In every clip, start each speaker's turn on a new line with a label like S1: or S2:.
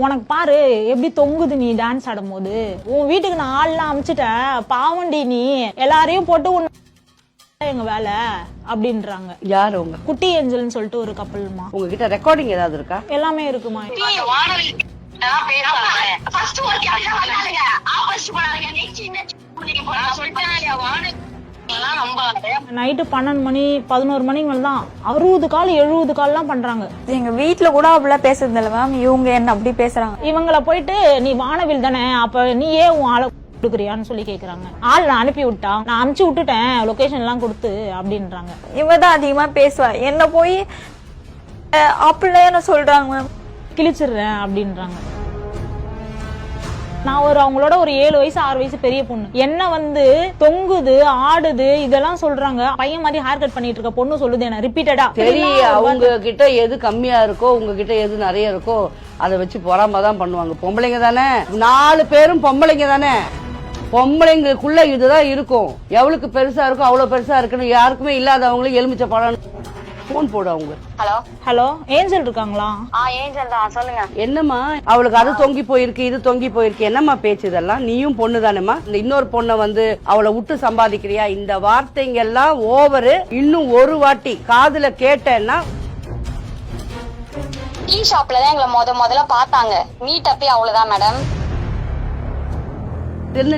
S1: உனக்கு பாரு எப்படி தொங்குது நீ டான்ஸ் ஆடும் போது. உன் வீட்டுக்கு நான் ஆள்லாம் அமிச்சிட்டேன், பாவண்டி நீ எல்லாரையும் போட்டு எங்க வேலை அப்படின்றாங்க.
S2: யாரு உங்க
S1: குட்டி ஏஞ்சல்னு சொல்லிட்டு ஒரு கப்பல்மா.
S2: உங்ககிட்ட ரெக்கார்டிங் ஏதாவது இருக்கா?
S1: எல்லாமே இருக்குமா. நைட்டு 12 மணி 11 மணிக்கு மேல தான் 60 கால் 70 கால்லாம் பண்றாங்க.
S3: எங்க வீட்டுல கூட அப்படிலாம் பேசுறது இல்ல மேம். இவங்க என்ன அப்படி பேசுறாங்க.
S1: இவங்கள போயிட்டு நீ வானவில் தானே, அப்ப நீ ஏன் உன் ஆளை கொடுக்குறியான்னு சொல்லி கேக்குறாங்க. ஆள் நான் அனுப்பி விட்டான், நான் அனுப்பிச்சு விட்டுட்டேன் லொகேஷன் எல்லாம் கொடுத்து அப்படின்றாங்க.
S3: இவதான் அதிகமா பேசுவா. என்ன போய் அப்படிலாம் என்ன சொல்றாங்க மேம்.
S1: கிழிச்சிடுறேன் அப்படின்றாங்க. நான் அவங்களோட ஒரு 7 வயசு 6 வயசு பெரிய பொண்ணு. என்ன வந்து தொங்குது ஆடுது இதெல்லாம் சொல்றாங்க. பையன் மாதிரி ஹேர் கட் பண்ணிட்டு இருக்க பொண்ணு சொல்லுது என்ன ரிப்பீட்டடா.
S2: சரி, அவங்க கிட்ட எது கம்மியா இருக்கோ உங்ககிட்ட எது நிறைய இருக்கோ அதை வச்சு பொறாம தான் பண்ணுவாங்க. பொம்பளைங்க தானே, 4 பேரும் பொம்பளைங்க தானே. பொம்பளைங்களுக்குள்ள இதுதான் இருக்கும். எவ்வளவுக்கு பெருசா இருக்கும் அவ்வளவு பெருசா இருக்கணும். யாருக்குமே இல்லாதவங்களும் எலுமிச்சை பழம். போன் போடு அவங்க.
S4: ஹலோ
S1: ஹலோ, ஏஞ்சல் இருக்காங்களா?
S4: ஏஞ்சல் தான், சொல்லுங்க.
S2: என்னம்மா அவளுக்கு அது தொங்கி போயிருக்கு இது தொங்கி போயிருக்கு, என்னம்மா பேச்சு இதெல்லாம்? நீயும் பொண்ணு தானேம்மா. இந்த இன்னொரு பொண்ணை வந்து அவளை விட்டு சம்பாதிக்கிறியா? இந்த வார்த்தைங்க எல்லாம் ஓவரு. இன்னும் ஒரு வாட்டி காதுல கேட்டேன்னா.
S4: டீ ஷாப்ல தான் எங்களை முதல்ல பார்த்தாங்க. மீட் அப்பே அவ்வளவுதான் மேடம்.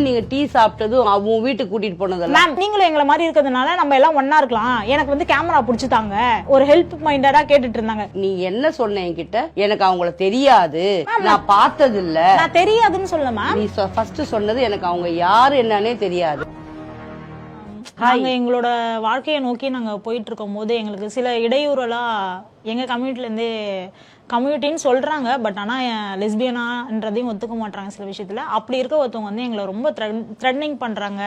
S2: நீங்க டீ சாப்பிட்டதும் அவங்க வீட்டுக்கு கூட்டிட்டு போனதெல்லாம்.
S1: மேம், நீங்களும் எங்களை மாதிரி இருக்கிறதுனால நம்ம எல்லாம் ஒன்னா இருக்கலாம். எனக்கு வந்து கேமரா புடிச்சுட்டாங்க, ஒரு ஹெல்ப் மைண்டடா கேட்டுட்டு இருந்தாங்க.
S2: நீ என்ன சொன்ன என்கிட்ட? எனக்கு அவங்கள தெரியாது, நான் பார்த்தது இல்ல.
S1: நான் தெரியாதுன்னு சொல்ல மேம்.
S2: நீ ஃபர்ஸ்ட் சொன்னது எனக்கு அவங்க யாரு என்னன்னே தெரியாது.
S1: நாங்க எங்களோட வாழ்க்கையை நோக்கி நாங்க போயிட்டு இருக்கும் போது எங்களுக்கு சில இடையூறெல்லாம் எங்க கம்யூனிட்டில இருந்தே கம்யூனிட்டின்னு சொல்றாங்க. பட் ஆனா லெஸ்பியனான்றதையும் ஒத்துக்க மாட்டாங்க சில விஷயத்துல. அப்படி இருக்க ஒருத்தவங்க வந்து எங்களை ரொம்ப த்ரெட்னிங் பண்றாங்க,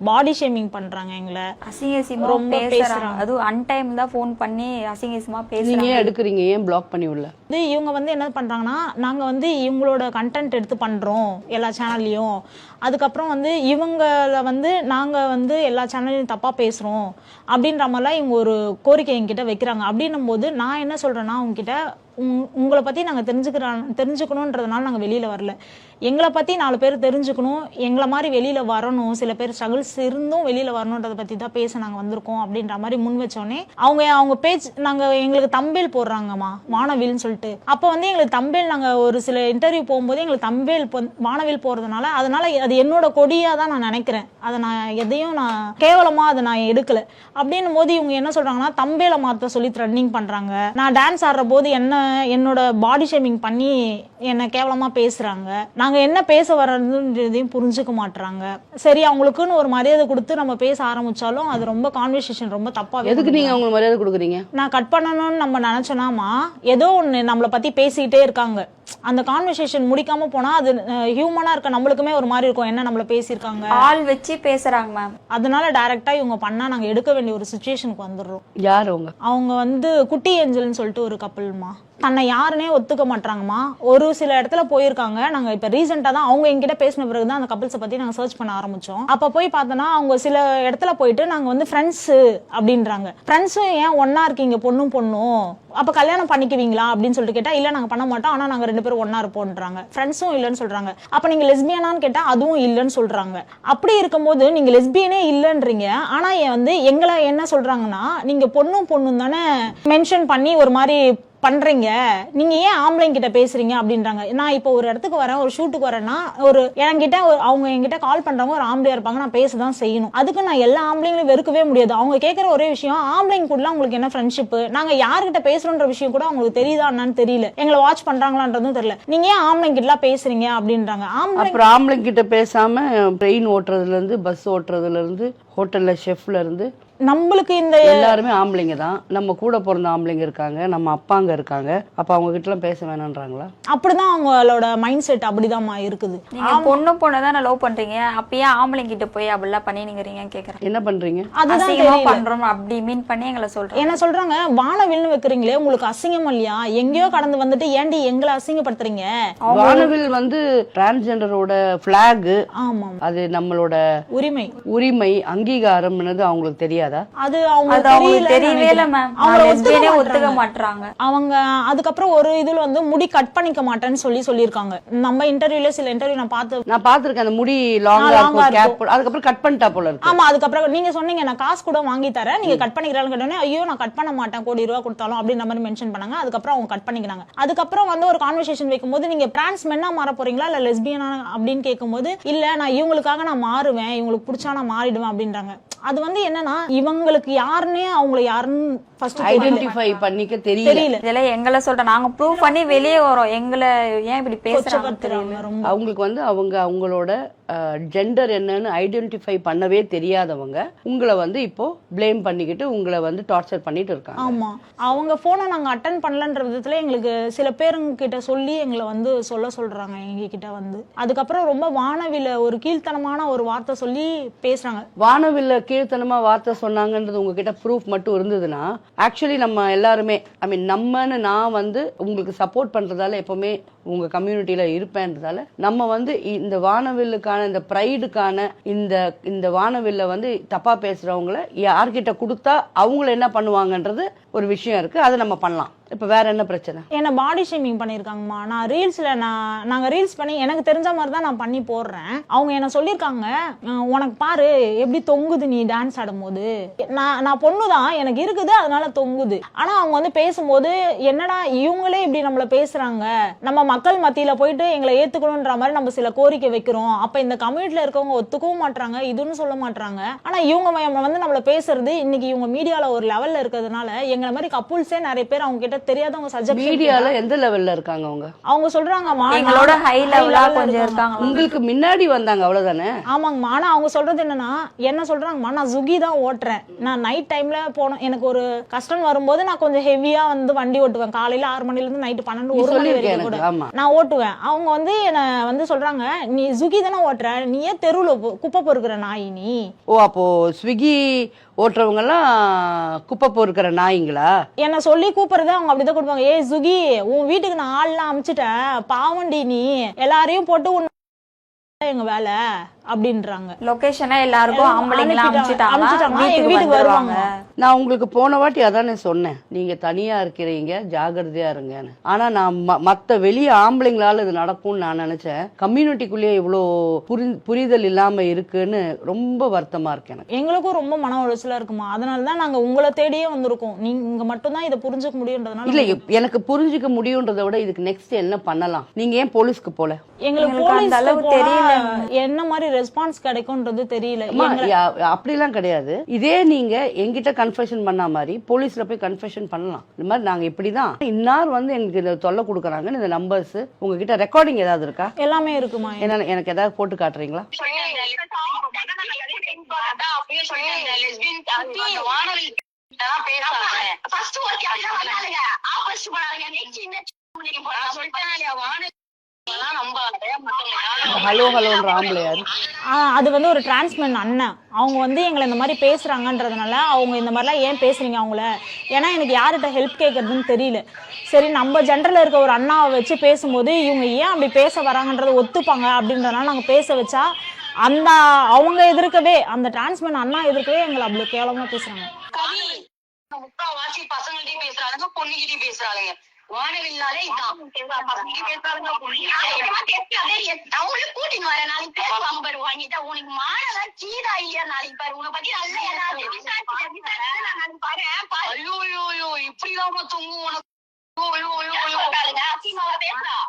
S1: பாடி ஷேமிங் பண்றாங்க. எங்களை
S3: அசிங்கமா ரொம்ப பேசுறாங்க. அதுவும் அன்டைம் தான் போன் பண்ணி அசிங்கமா பேசுறாங்க.
S2: நீங்க எடுக்குறீங்க, ஏன் பிளாக் பண்ணி உள்ள?
S1: இவங்க வந்து என்ன பண்றாங்கன்னா, நாங்க வந்து இவங்களோட கண்டென்ட் எடுத்து பண்றோம் எல்லா சேனல்லையும். அதுக்கப்புறம் வந்து இவங்கள வந்து நாங்க வந்து எல்லா சேனல்லையும் தப்பா பேசுறோம் அப்படின்ற மாதிரிலாம் இவங்க ஒரு கோரிக்கை என்கிட்ட வைக்கிறாங்க. அப்படின்னும் போது நான் என்ன சொல்றேன்னா, அவங்க கிட்ட உங்களை பத்தி நாங்க தெரிஞ்சுக்கணுன்றதுனால நாங்க வெளியில வரல. எங்களை பத்தி 4 பேர் தெரிஞ்சுக்கணும், எங்களை மாதிரி வெளியில வரணும், சில பேர் ஸ்ட்ரகிள்ஸ் இருந்தும் வெளியில வரணுன்றதை பத்தி தான் பேச நாங்க வந்திருக்கோம் அப்படின்ற மாதிரி முன் வச்சோடனே அவங்க பேஜ் நாங்க எங்களுக்கு தம்பேல் போடுறாங்கம்மா, வானவில்னு சொல்லிட்டு. அப்ப வந்து எங்களுக்கு தம்பேல், நாங்க ஒரு சில இன்டர்வியூ போகும்போது எங்களுக்கு தம்பேல் வானவில் போறதுனால அதனால அது என்னோட கொடியா தான் நான் நினைக்கிறேன். அதை நான் எதையும் நான் கேவலமா அதை நான் எடுக்கல. அப்படின்னும் போது இவங்க என்ன சொல்றாங்கன்னா, தம்பேல மாத்த சொல்லி த்ரெட்னிங் பண்றாங்க. நான் டான்ஸ் ஆடுற போது என்னோட பாடி ஷேமிங் பண்ணி என்ன கேவலமா பேசுறாங்க. நாங்க என்ன பேச வர்றதுன்றதையும் புரிஞ்சுக்க மாட்டாங்க. சரி, அவங்களுக்குன்னு ஒரு மரியாதை கொடுத்து நம்ம பேச ஆரம்பிச்சாலும் அது ரொம்ப கான்வர்சேஷன் ரொம்ப தப்பா.
S2: எதுக்கு நீங்க அவங்களுக்கு மரியாதை கொடுக்குறீங்க?
S1: நான் கட் பண்ணணும்னு நம்ம நினைச்சோம்னா ஏதோ ஒண்ணு நம்மளை பத்தி பேசிக்கிட்டே இருக்காங்க. அந்த கான்வர்சேஷன் முடிக்காம போனா அது ஹியூமனா இருக்க நம்மளுக்குமே ஒரு மாதிரி இருக்கும். என்ன நம்மள பேசியிருக்காங்க,
S3: ஆள் வச்சு பேசுறாங்க மேம்.
S1: அதனால டைரக்டா இவங்க பண்ணா நாங்க எடுக்க வேண்டிய ஒரு சிச்சுவேஷனுக்கு வந்துடுறோம்.
S2: யாரு அவங்க
S1: வந்து குட்டி ஏஞ்சல்னு சொல்லிட்டு ஒரு கப்பல்மா. தன்னை யாருன்னே ஒத்துக்க மாட்டாங்கம்மா. ஒரு சில இடத்துல போயிருக்காங்க. நாங்க இப்ப ரீசெண்டா தான் அவங்க என்கிட்ட பேசின பிறகுதான் அந்த கப்பல்ஸை பத்தி நாங்க சர்ச் பண்ண ஆரம்பிச்சோம். அப்ப போய் பார்த்தோன்னா அவங்க சில இடத்துல போயிட்டு நாங்க வந்து ஃப்ரெண்ட்ஸ் அப்படின்றாங்க. ஃப்ரெண்ட்ஸும் ஏன் ஒன்னா இருக்கீங்க பொண்ணும், அப்ப கல்யாணம் பண்ணிக்குவீங்களா அப்படின்னு சொல்லிட்டு கேட்டா, இல்ல நாங்க பண்ண மாட்டோம், ஆனா நாங்க 2 பேரும் ஒன்னா இருப்போம்ன்றாங்க. ஃப்ரெண்ட்ஸும் இல்லன்னு சொல்றாங்க. அப்ப நீங்க லெஸ்பியனான்னு கேட்டா அதுவும் இல்லன்னு சொல்றாங்க. அப்படி இருக்கும்போது நீங்க லெஸ்பியனே இல்லன்றீங்க, ஆனா வந்து எங்களை என்ன சொல்றாங்கன்னா, நீங்க பொண்ணும் தானே மென்ஷன் பண்ணி ஒரு மாதிரி பண்றீங்க, நீங்க ஏன் ஆம்பளைங்க கிட்ட பேசுறீங்க அப்படின்றாங்க. நான் இப்போ ஒரு இடத்துக்கு வரேன், ஒரு ஷூட்டுக்கு வரேன்னா அவங்க என்கிட்ட கால் பண்றவங்க ஒரு ஆம்பளையா இருப்பாங்க, நான் பேசதான் செய்யணும். அதுக்கு நான் எல்லா ஆம்பளைங்களும் வெறுக்கவே முடியாது. அவங்க கேட்கிற ஒரே விஷயம், ஆம்பளைங்க கூட உங்களுக்கு என்ன ஃப்ரெண்ட்ஷிப், நாங்க யார்கிட்ட பேசுறோன்ற விஷயம் கூட அவங்களுக்கு தெரியுதா என்னன்னு தெரியல, எங்களை வாட்ச் பண்றாங்களான்றதும் தெரியல, நீங்க ஏன் ஆம்பளைங்க கிட்ட பேசுறீங்க அப்படின்றாங்க.
S2: அப்புறம் ஆம்பளைங்க கிட்ட பேசாம ட்ரெயின் ஓட்டுறதுல இருந்து பஸ் ஓட்டுறதுல இருந்து ஹோட்டல்ல ஷெஃப்ல இருந்து
S1: நம்மளுக்கு இந்த
S2: எல்லாருமே ஆம்பளைங்க தான். நம்ம கூட பிறந்த ஆம்பளைங்க இருக்காங்க, நம்ம அப்பாங்க இருக்காங்க. அப்ப அவங்க கிட்ட எல்லாம் பேச வேணான்றாங்களா?
S1: அப்படிதான் அவங்களோட மைண்ட் செட் அப்படிதான் இருக்குது.
S3: நீங்க பொண்ணுதான் லவ் பண்றீங்க, அப்பயே ஆம்பளைங்க கிட்ட போய் அப்படிலாம் பண்ணிக்கிறீங்க கேக்குறேன்.
S2: என்ன பண்றீங்க?
S3: அதுதான் பண்றோம் அப்படி மீன் பண்ணி எங்களை சொல்றேன்.
S1: என்ன சொல்றாங்க, வானவில்னு வைக்கிறீங்களே உங்களுக்கு அசிங்கம் இல்லையா? எங்கேயோ கடந்து வந்துட்டு ஏன்டி எங்களை அசிங்கப்படுத்துறீங்க?
S2: வானவில் வந்து டிரான்ஸ்ஜெண்டரோட பிளாக்.
S1: ஆமா,
S2: அது நம்மளோட
S1: உரிமை
S2: அங்கீகாரம் அவங்களுக்கு தெரியாது. தெரியாதா?
S1: அது
S3: அது அவங்களுக்கு தெரியவே இல்ல மேம். லெஸ்பியனே ஒத்துக்க மாட்டாங்க.
S1: அவங்க அதுக்கப்புறம் ஒரு இதுல வந்து முடி கட் பண்ணிக்க மாட்டேன்னு சொல்லியிருக்காங்க. நம்ம இன்டர்வியூல சில இன்டர்வியூ நான்
S2: பாத்துருக்கேன். அந்த முடி லாங்கா இருக்கும், கேப், அதுக்கப்புறம் கட் பண்ணிட்டா போல இருக்கு.
S1: ஆமா, அதுக்கப்புறம் நீங்க சொன்னீங்க நான் காசு கூட வாங்கி தரேன், நீங்க கட் பண்ணிக்கிறான்னு கேட்டோன்னே ஐயோ நான் கட் பண்ண மாட்டேன், கோடி ரூபா கொடுத்தாலும் அப்படின்ற மாதிரி மென்ஷன் பண்ணாங்க. அதுக்கப்புறம் அவங்க கட் பண்ணிக்கிறாங்க. அதுக்கப்புறம் வந்து ஒரு கான்வர்சேஷன் வைக்கும்போது நீங்க டிரான்ஸ் மென்னா மாற போறீங்களா இல்ல லெஸ்பியனா அப்படின்னு கேட்கும்போது இல்ல நான் இவங்களுக்காக நான் மாறுவேன், இவங்களுக்கு பிடிச்சா நான் மாறிடுவேன் அப்படின்றாங்க. அது வந்து என்னன்னா இவங்களுக்கு யாருன்னே அவங்களை யாருன்னு ஃபர்ஸ்ட்
S2: ஐடென்டிஃபை பண்ணிக்க தெரியல.
S3: இதெல்லாம் எங்களை சொல்றோம், நாங்க ப்ரூவ் பண்ணி வெளியே வரோம், எங்களை ஏன் இப்படி பேசுறாங்க தெரியல.
S2: அவங்களுக்கு வந்து அவங்களோட ஜெண்டர் என்னன்னு ஐடென்டிஃபை பண்ணவே தெரியாதவங்க உங்களை வந்து இப்போ பிளேம் பண்ணிக்கிட்டு உங்களை வந்து டார்ச்சர் பண்ணிட்டு இருக்காங்க.
S1: ஆமா, அவங்க போனை நாங்க அட்டன் பண்ணலன்ற விதத்துல எங்களுக்கு சில பேருங்க கிட்ட சொல்லி எங்களை வந்து சொல்றாங்க எங்க கிட்ட வந்து. அதுக்கப்புறம் ரொம்ப வானவில ஒரு கீழ்த்தனமான ஒரு வார்த்தை சொல்லி பேசுறாங்க.
S2: வானவில்ல கீழ்த்தனமா வார்த்தை சொன்னாங்கன்றது உங்ககிட்ட ப்ரூஃப் மட்டும் இருந்ததுன்னா ஆக்சுவலி நம்ம எல்லாருமே நம்மன்னு நான் வந்து உங்களுக்கு சப்போர்ட் பண்றதால எப்பவுமே உங்க கம்யூனிட்டியில இருப்பேன்றதால நம்ம வந்து இந்த வானவில்லுக்கான இந்த பிரைடுக்கான இந்த வானவில்ல வந்து தப்பா பேசுறவங்களை யார்கிட்ட கொடுத்தா அவங்கள என்ன பண்ணுவாங்கன்றது ஒரு விஷயம் இருக்கு. அதை நம்ம பண்ணலாம். இப்ப வேற என்ன பிரச்சனை?
S1: என்ன பாடி ஷேமிங் பண்ணிருக்காங்கம்மா. நான் ரீல்ஸ்ல நாங்க ரீல்ஸ் பண்ணி எனக்கு தெரிஞ்ச மாதிரி தான் நான் பண்ணி போடுறேன். அவங்க என்ன சொல்லியிருக்காங்க, உனக்கு பாரு எப்படி தொங்குது நீ டான்ஸ் ஆடும்போது. நான் பொண்ணுதான், எனக்கு இருக்குது அதனால தொங்குது. ஆனா அவங்க வந்து பேசும்போது என்னடா இவங்களே இப்படி நம்மள பேசுறாங்க, நம்ம மக்கள் மத்தியில போயிட்டு எங்களை ஏத்துக்கணும்ன்ற மாதிரி நம்ம சில கோரிக்கை வைக்கிறோம். அப்ப இந்த கம்யூனிட்டில இருக்கவங்க ஒத்துக்கவும் மாட்டாங்க, இதுன்னு சொல்ல மாட்டாங்க. ஆனா இவங்க வந்து நம்மள பேசுறது இன்னைக்கு இவங்க மீடியால ஒரு லெவல்ல இருக்கிறதுனால எங்களை மாதிரி கப்புள்ஸே நிறைய பேர் அவங்க கிட்ட தெரியாதவங்க சஜஷன்.
S2: மீடியால எந்த லெவல்ல இருக்காங்க அவங்க
S3: சொல்றாங்க எங்களோட ஹை லெவலா கொஞ்சம் இருக்காங்க,
S2: உங்களுக்கு முன்னாடி வந்தாங்க அவ்வளவுதானே.
S1: ஆமாங்கம்மா. ஆனா அவங்க சொல்றது என்னன்னா என்ன சொல்றாங்கம்மா, நான் சுகி தான் ஓட்டுறேன், நான் நைட் டைம்ல போனோம், எனக்கு ஒரு கஷ்டம் வரும்போது நான் கொஞ்சம் ஹெவியா வந்து வண்டி ஓட்டுவேன், காலையில 6 மணில இருந்து நைட்டு 12 1 மணி வரைக்கும் கூட நான் ஓட்டுவேன். அவங்க வந்து என்ன வந்து சொல்றாங்க நீ சுகி தானே ஓட்டுற, நீ ஏன் தெருவுல குப்பை பொறுக்கிற நாய் நீ.
S2: ஓ, அப்போ ஸ்விக்கி ஓட்டுறவங்க எல்லாம் குப்பை பொறுக்கிற நாய்ங்களா?
S1: என்ன சொல்லி கூப்பிடுறது அவங்க அப்படிதான் கொடுப்பாங்க. ஏய் சுகி, உன் வீட்டுக்கு நான் ஆள்லாம் அமிச்சிட்டேன், பாவண்டி நீ எல்லாரையும் போட்டு எங்க வேலை அப்படின்றாங்க.
S3: லொகேஷனா எல்லாருக்கும் ஆம்பளைங்களா
S1: அமிச்சிட்டாங்க, எங்க வீட்டுக்கு வருவாங்க.
S2: நான் உங்களுக்கு போன வாட்டி அதானே சொன்னேன், நீங்க தனியா இருக்கிறீங்க ஜாகிரதையா இருங்கன்னு. ஆனா நான் மத்த வெளிய ஆம்பளைங்களால இது நடக்கும்னு நான் நினைச்சேன். கம்யூனிட்டிக்குள்ளேயே இவ்வளோ புரிதல் இல்லாம இருக்குன்னு ரொம்ப வருத்தமா இருக்கு எனக்கு.
S1: எங்களுக்கும் ரொம்ப மன உளைச்சலா இருக்குமா. அதனாலதான் நாங்க உங்களை தேடியே வந்திருக்கோம். நீங்க மட்டும் தான் இதை புரிஞ்சுக்க முடியும்ன்றதுனால.
S2: இல்ல, எனக்கு புரிஞ்சுக்க முடியும்ன்றதை விட இதுக்கு நெக்ஸ்ட் என்ன பண்ணலாம்? நீங்க ஏன் போலீஸ்க்கு போல?
S1: எங்களுக்கு போலீஸ் அளவு தெரியல, என்ன மாதிரி ரெஸ்பான்ஸ் கிடைக்கும்ன்றது தெரியல.
S2: அப்படிலாம் கிடையாது. இதே நீங்க என்கிட்ட கன்ஃபெஷன் பண்ண மாதிரி போலீஸ்ல போய் கன்ஃபெஷன் பண்ணலாம். இந்த மாதிரி நாங்க இப்படிதான் இன்னார் வந்து எங்களுக்கு இந்த தொல்லை கொடுக்குறாங்கன்னு இந்த நம்பர்ஸ் உங்ககிட்ட ரெக்கார்டிங் ஏதாவது இருக்கா? எல்லாமே இருக்குமா? என்ன எனக்கு ஏதாவது போட்டு காட்டுறீங்களா?
S1: அது வந்து ஒரு டிரான்ஸ்மென் அண்ணன், அவங்க வந்து எங்களை இந்த மாதிரி பேசுறாங்கன்றதுனால அவங்க இந்த மாதிரிலாம் ஏன் பேசுறீங்க அவங்கள, ஏன்னா எனக்கு யார்கிட்ட ஹெல்ப் கேட்கறதுன்னு தெரியல. சரி, நம்ம ஜென்டர்ல இருக்க ஒரு அண்ணாவை வச்சு பேசும்போது இவங்க ஏன் அப்படி பேச வராங்கன்றத ஒத்துப்பாங்க அப்படின்றதுனால நாங்க பேச வச்சா அந்த அவங்க எதிர்க்கவே, அந்த டிரான்ஸ்மென் அண்ணா எதிர்க்கவே எங்களை அவ்வளவு கேவலமா பேசுறாங்க.
S4: முக்காவாசி பசங்கள்கிட்டயும் பேசுறாங்க, பொண்ணுகிட்டயும் பேசுறாங்க. வானவில்லாலே இதான் கூட்டின்னு வர நாளைக்கு பேசுவாங்க பாரு, வாங்கிட்டா உனக்கு மானதான் கீழா இல்லையா நாளைக்கு பாரு, உன்னை பத்தி ஐயோ இப்படிதான் தொங்கும் உனக்கு.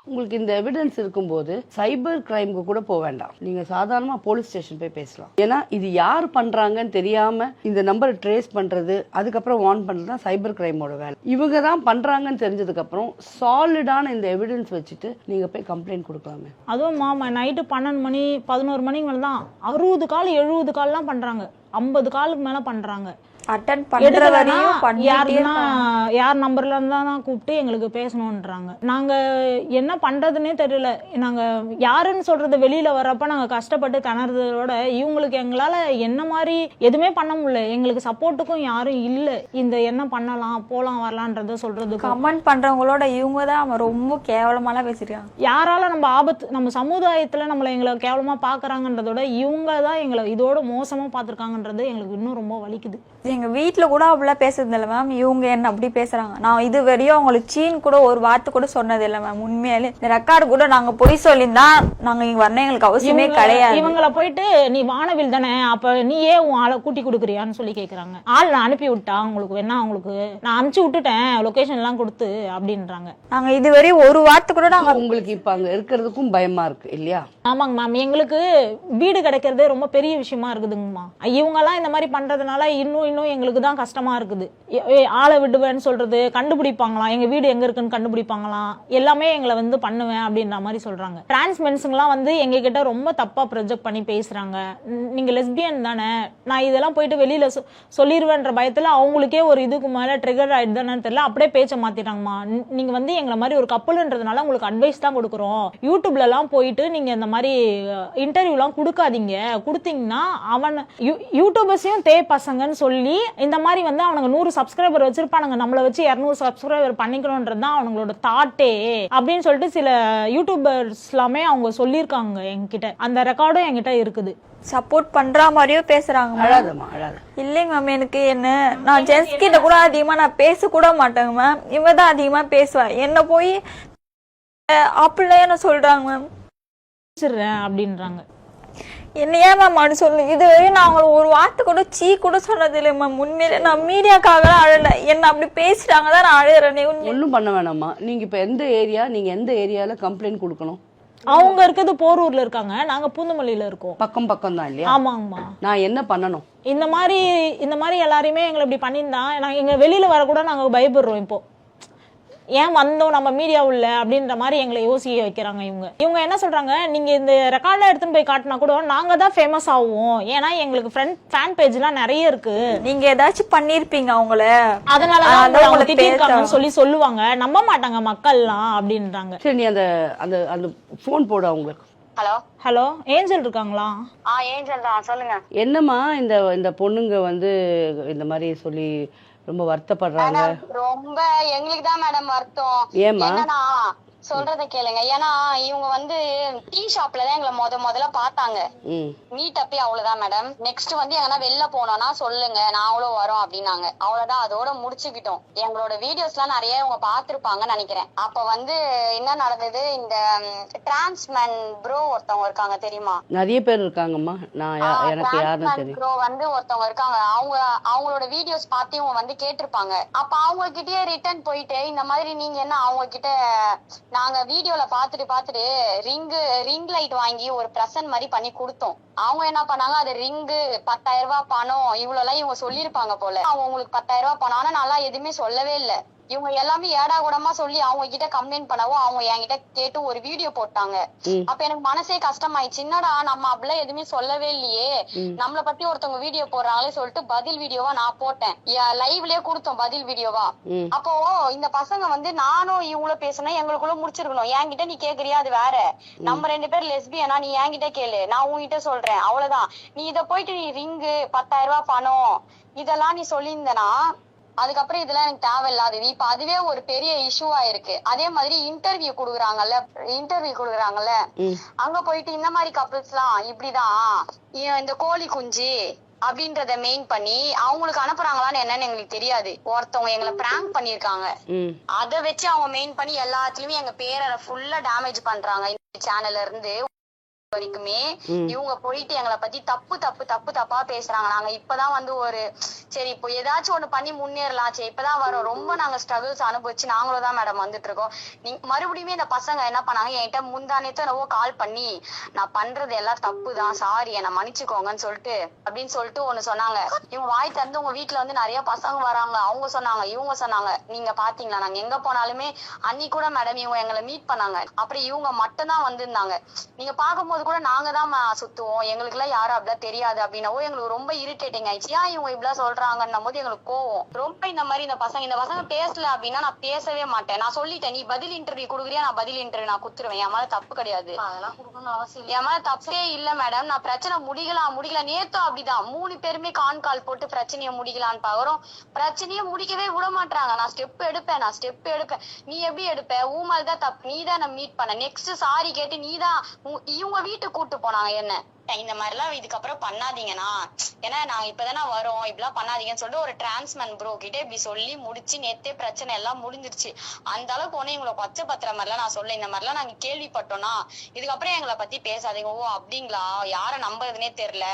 S2: உங்களுக்கு இந்த எவிடன்ஸ் இருக்கும்போது சைபர் கிரைம்க்கு கூட போக வேண்டாம், நீங்க சாதாரணமா போலீஸ் ஸ்டேஷன் போய் பேசலாம். ஏன்னா இது யார் பண்றாங்கன்னு தெரியாம இந்த நம்பரை ட்ரேஸ் பண்றது, அதுக்கப்புறம் வார்ன் பண்றது தான் சைபர் கிரைமோட வேலை. இவங்க தான் பண்றாங்கன்னு தெரிஞ்சதுக்கு அப்புறம் சாலிடான இந்த எவிடன்ஸ் வச்சுட்டு நீங்க போய் கம்ப்ளைண்ட் கொடுக்கலாமே.
S1: அதுவும் மாமா நைட்டு 12 மணி 11 மணிக்கு மேல தான் 60 கால் 70 கால்லாம் பண்றாங்க, 50 காலுக்கு மேல பண்றாங்க.
S3: அட்டெண்ட் பண்ற வரையும்
S1: யார் நம்பர்ல இருந்தா கூப்பிட்டு எங்களுக்கு பேசணும்ன்றாங்க. நாங்க என்ன பண்றதுன்னே தெரியல. நாங்க யாருன்னு சொல்றது வெளியில வர்றப்ப நாங்க கஷ்டப்பட்டு திணறதோட இவங்களுக்கு எங்களால என்ன மாதிரி எதுவுமே பண்ண முடியல. எங்களுக்கு சப்போர்ட்டுக்கும் யாரும் இல்ல. இந்த என்ன பண்ணலாம் போலாம் வரலான்றத சொல்றது.
S3: கமெண்ட் பண்றவங்களோட இவங்க தான் ரொம்ப கேவலமாலாம் பேசிருக்காங்க.
S1: யாரால நம்ம ஆபத்து, நம்ம சமுதாயத்துல எங்களை கேவலமா பாக்குறாங்கன்றதோட இவங்க தான் எங்களை இதோட மோசமா பாத்துருக்காங்கன்றது எங்களுக்கு இன்னும் ரொம்ப வலிக்குது.
S3: எங்க வீட்டுல கூட அப்படிலாம் பேசுறது இல்லை மேம். இவங்க என்ன அப்படி பேசுறாங்க. நான் இது வரையும் அவங்களுக்கு சீன் கூட ஒரு வார்த்தை கூட சொன்னது இல்லை மேம். உண்மையாலே இந்த ரெக்கார்டு கூட நாங்க பொய் சொல்லியிருந்தா நாங்க இங்க வரணும் எங்களுக்கு அவசியமே கிடையாது.
S1: இவங்கள போயிட்டு நீ வானவில் தானே, அப்ப நீ ஏன் உன் ஆளை கூட்டி கொடுக்குறியான்னு சொல்லி கேக்குறாங்க. ஆள் நான் அனுப்பி விட்டா உங்களுக்கு வேணா, உங்களுக்கு நான் அனுப்பிச்சு விட்டுட்டேன் லொகேஷன் எல்லாம் கொடுத்து அப்படின்றாங்க.
S3: நாங்க இதுவரையும் ஒரு வார்த்தை கூட நாங்க
S2: உங்களுக்கு இப்ப அங்க இருக்கிறதுக்கும் பயமா இருக்கு இல்லையா?
S1: ஆமாங்க மேம், எங்களுக்கு வீடு கிடைக்கிறதே ரொம்ப பெரிய விஷயமா இருக்குதுங்கம்மா. இவங்க எல்லாம் இந்த மாதிரி பண்றதுனால இன்னும் எங்களுக்கு தான் கஷ்டமா இருக்குது. ஆளை விடுவேன்னு சொல்றது, கண்டுபிடிப்பாங்களாம் எங்க வீடு எங்க இருக்குன்னு கண்டுபிடிப்பாங்களாம், எல்லாமே எங்களை வந்து பண்ணுவேன் அப்படின்ற மாதிரி சொல்றாங்க. டிரான்ஸ்மென்ஸுங்கெல்லாம் வந்து எங்க கிட்ட ரொம்ப தப்பா ப்ரொஜெக்ட் பண்ணி பேசுறாங்க. நீங்க லெஸ்பியன் தானே, நான் இதெல்லாம் போயிட்டு வெளியில சொல்லிடுவேன்ற பயத்துல அவங்களுக்கே ஒரு இதுக்கு மேல ட்ரிகர் ஆயிடுதானு தெரியல, அப்படியே பேச்ச மாத்திட்டாங்கம்மா. நீங்க வந்து எங்களை மாதிரி ஒரு கப்பல்ன்றதுனால உங்களுக்கு அட்வைஸ் தான் கொடுக்குறோம். யூடியூப்ல எல்லாம் போயிட்டு நீங்க இந்த மாதிரி இன்டர்வியூ எல்லாம் கொடுக்காதீங்க, கொடுத்தீங்கன்னா அவன் யூடியூபர்ஸையும் பசங்கன்னு சொல்லி இந்த மாதிரி வந்து அவனுங்க 100 சப்ஸ்கிரைபர் வச்சிருப்பானுங்க, நம்மளை வச்சு 200 சப்ஸ்கிரைபர் பண்ணிக்கணும்ன்றது தான் அவங்களோட தாட்டே அப்படின்னு சொல்லிட்டு சில யூடியூபர்ஸ் எல்லாமே அவங்க சொல்லியிருக்காங்க என்கிட்ட. அந்த ரெக்கார்டும் என்கிட்ட இருக்குது.
S3: சப்போர்ட் பண்ற மாதிரியும் பேசுறாங்க.
S2: அழாதம்மா அழாத.
S3: இல்லைங்க மேம், எனக்கு என்ன நான் ஜென்ஸ் கிட்ட கூட அதிகமா நான் பேச கூட மாட்டேங்க மேம். இவ தான் அதிகமா பேசுவா. என்ன போய் அப்படிலாம் என்ன சொல்றாங்க மேம்
S1: அப்படின்றாங்க.
S3: என்ன ஏன் மேம் அப்படி சொல்லு? இதுவரையும் நான் அவங்களை ஒரு வார்த்தை கூட சீ கூட சொன்னது இல்லை மேம். உண்மையிலே நான் மீடியாக்காக அழல, என்ன அப்படி பேசிட்டாங்க தான் நான் அழுகிறேன்.
S2: ஒன்றும் பண்ண வேணாம்மா. நீங்க இப்ப எந்த ஏரியா, நீங்க எந்த ஏரியால கம்ப்ளைண்ட் கொடுக்கணும்?
S1: அவங்க இருக்கிறது போரூர்ல இருக்காங்க, நாங்க பூந்தமல்லியில இருக்கோம்.
S2: பக்கம் பக்கம் தான் இல்லையா?
S1: ஆமாங்கம்மா.
S2: நான் என்ன பண்ணணும்? இந்த
S1: மாதிரி எல்லாரையுமே எங்களை இப்படி பண்ணியிருந்தா நாங்க எங்க வெளியில வர கூட நாங்க பயப்படுறோம். இப்போ ஏன் வந்தோம் நம்ம மீடியா உள்ள அப்படின்ற மாதிரி எங்களை யோசிக்க வைக்கிறாங்க. இவங்க என்ன சொல்றாங்க, நீங்க இந்த ரெக்கார்ட்ல எடுத்துன்னு போய் காட்டினா கூட நாங்க தான் ஃபேமஸ் ஆகுவோம், ஏன்னா எங்களுக்கு ஃபேன் பேஜ் எல்லாம் நிறைய இருக்கு,
S3: நீங்க ஏதாச்சும் பண்ணிருப்பீங்க அவங்கள,
S1: அதனாலதான் திட்டிருக்காங்கன்னு சொல்லி சொல்லுவாங்க. நம்ப மாட்டாங்க மக்கள்லாம் அப்படின்றாங்க.
S2: சரி, நீ அந்த அந்த போன் போடு அவங்களுக்கு.
S4: ஹலோ
S1: ஹலோ, ஏஞ்சல் இருக்காங்களா?
S4: ஏஞ்சல் தான், சொல்லுங்க.
S2: என்னம்மா இந்த பொண்ணுங்க வந்து இந்த மாதிரி சொல்லி ரொம்ப வருத்தப்படுறாங்க?
S4: ரொம்ப எங்களுக்கு தான் மேடம் வருத்தம்.
S2: ஏமா
S4: என்னன்னா சொல்றத கேளுங்க. ஏன்னா இவங்க வந்து டீ ஷாப்ல தான் எங்களை முதல்ல பாத்தாங்க. மீட் அப்பே அவ்வளவுதான் மேடம். நெக்ஸ்ட் வந்து எங்கன்னா வெளில போனோம்னா சொல்லுங்க, நாங்களும் வரோம் அப்படின்னாங்க. அவ்வளவுதான், அதோட முடிச்சுக்கிட்டோம். எங்களோட வீடியோஸ் எல்லாம் நிறைய இவங்க பாத்துருப்பாங்கன்னு நினைக்கிறேன். அப்ப வந்து என்ன நடந்தது, இந்த டிரான்ஸ்மேன் ப்ரோ ஒருத்தவங்க இருக்காங்க தெரியுமா?
S2: நிறைய பேர் இருக்காங்கம்மா, நான் எனக்கு யாருன்னு தெரியும்.
S4: ப்ரோ வந்து ஒருத்தவங்க இருக்காங்க, அவங்களோட வீடியோஸ் பார்த்து இவங்க வந்து கேட்டிருப்பாங்க. அப்ப அவங்க கிட்டயே ரிட்டர்ன் போயிட்டு இந்த மாதிரி நீங்க என்ன, அவங்க கிட்ட நாங்க வீடியோல பாத்துட்டு ரிங் லைட் வாங்கி ஒரு பிரசன்ட் மாதிரி பண்ணி கொடுத்தோம். அவங்க என்ன பண்ணாங்க, அது ரிங்கு 10,000 ரூபாய் பணம் இவ்வளவு எல்லாம் இவங்க சொல்லிருப்பாங்க போல. அவங்க உங்களுக்கு 10,000 ரூபாய் பணம், ஆனா நல்லா எதுவுமே சொல்லவே இல்லை. இவங்க எல்லாமே ஏடா கூடமா சொல்லி அவங்க கிட்ட கம்ப்ளைண்ட் பண்ணவும் அவங்க என்கிட்ட கேட்டு ஒரு வீடியோ போட்டாங்க. அப்ப எனக்கு மனசே கஷ்டமாயிடுச்சு. என்னடா நம்ம அப்படிலாம் எதுவுமே சொல்லவே இல்லையே, நம்மள பத்தி ஒருத்தவங்க வீடியோ போடுறாங்களே சொல்லிட்டு பதில் வீடியோவா நான் போட்டேன். லைவ்லயே கொடுத்தோம் பதில் வீடியோவா. அப்போ இந்த பசங்க வந்து நானும் இவங்களும் பேசினா எங்களுக்குள்ள முடிச்சிருக்கணும். என்கிட்ட நீ கேக்குறியா, அது வேற. நம்ம 2 பேர் லெஸ்பியனா, நீ என்கிட்ட கேளு, நான் உங்ககிட்ட சொல்றேன், அவ்வளவுதான். நீ இத போயிட்டு நீ ரிங்கு 10,000 ரூபாய் பணம் இதெல்லாம் நீ சொல்லியிருந்தனா அதுக்கப்புறம் இதெல்லாம் எனக்கு தேவையில்லாதது. இப்ப அதுவே ஒரு பெரிய இஷ்யூவா இருக்கு. அதே மாதிரி இன்டர்வியூ கொடுக்குறாங்கல்ல, அங்க போயிட்டு இந்த மாதிரி கப்பிள்ஸ் எல்லாம் இப்படிதான் இந்த கோழி குஞ்சு அப்படின்றத மெயின் பண்ணி அவங்களுக்கு அனுப்புறாங்களான்னு என்னன்னு எங்களுக்கு தெரியாது. ஒருத்தவங்க எங்களை பிராங்க் பண்ணிருக்காங்க, அதை வச்சு அவங்க மெயின் பண்ணி எல்லாத்துலயுமே எங்க பேரை ஃபுல்லா டேமேஜ் பண்றாங்க. இந்த சேனல்ல இருந்து வரைக்குமே இவங்க போயிட்டு எங்களை பத்தி தப்பா பேசுறாங்க. நாங்க இப்பதான் வந்து ஒரு சரி இப்போ ஏதாச்சும் ஒண்ணு பண்ணி முன்னேறலாம், சரி இப்பதான் வரோம், ரொம்ப நாங்க ஸ்ட்ரகிள்ஸ் அனுபவிச்சு நாங்களும் தான் மேடம் வந்துட்டு இருக்கோம். நீங்க மறுபடியுமே இந்த பசங்க என்ன பண்ணாங்க, என்கிட்ட முந்தானேத்து என்னவோ கால் பண்ணி நான் பண்றது எல்லாம் தப்புதான், சாரி என்ன மன்னிச்சுக்கோங்கன்னு சொல்லிட்டு அப்படின்னு சொல்லிட்டு ஒண்ணு சொன்னாங்க. இவங்க வாய் திறந்து உங்க வீட்டுல வந்து நிறைய பசங்க வராங்க, அவங்க சொன்னாங்க இவங்க சொன்னாங்க, நீங்க பாத்தீங்களா நாங்க எங்க போனாலுமே அன்னி கூட மேடம் இவங்க எங்களை மீட் பண்ணாங்க. அப்புறம் இவங்க மட்டும் தான் வந்திருந்தாங்க. நீங்க பாக்கும்போது கூட நாங்க தான் சுத்துவோம், எங்களுக்கு எல்லாம் யாரும் அப்படிலாம் தெரியாது அப்படின்னவோ எங்களுக்கு ரொம்ப இரிட்டேட்டிங் ஆயிடுச்சு. ஏன் இவங்க இப்படிலாம் சொல்றாங்கன்னும் போது எங்களுக்கு கோவம் ரொம்ப. இந்த மாதிரி இந்த பசங்க பேசல அப்படின்னா நான் பேசவே மாட்டேன். நான் சொல்லிட்டேன், நீ பதில் இன்டர்வியூ கொடுக்குறியா, நான் பதில் இன்டர்வியூ நான் குடுத்துருவேன். என் மேல தப்பு கிடையாது, அதெல்லாம் கொடுக்கணும்னு அவசியம். என் மேல தப்பே இல்ல மேடம். நான் பிரச்சனை முடிக்கல நேத்தும் அப்படிதான் 3 பேருமே கால் போட்டு பிரச்சனையை முடிக்கலான்னு பாக்குறோம். பிரச்சனையை முடிக்கவே விட மாட்டாங்க. நான் ஸ்டெப் எடுப்பேன். நீ எப்படி எடுப்ப, ஊ மேலதான் தப்பு, நீ தான் நான் மீட் பண்ண. நெக்ஸ்ட் சாரி கேட்டு நீ தான் இவங்க வீட்டுக்கு கூட்டு போனாங்க என்ன. இந்த மாதிரிலாம் இதுக்கப்புறம் பண்ணாதீங்கண்ணா, ஏன்னா நாங்க இப்பதானே வரோம், இப்படிலாம் பண்ணாதீங்கன்னு சொல்லிட்டு ஒரு டிரான்ஸ்மேன் ப்ரோ கிட்ட இப்படி சொல்லி முடிச்சு நேத்தே பிரச்சனை எல்லாம் முடிஞ்சிருச்சு. அந்த அளவுக்கு ஒண்ணு இவங்களை கொச்சை பத்துற மாதிரிலாம் நான் சொல்ல, இந்த மாதிரிலாம் நாங்க கேள்விப்பட்டோம்னா இதுக்கப்புறம் எங்களை பத்தி பேசாதீங்க. ஓ அப்படிங்களா, யாரை நம்புறதுனே தெரியல,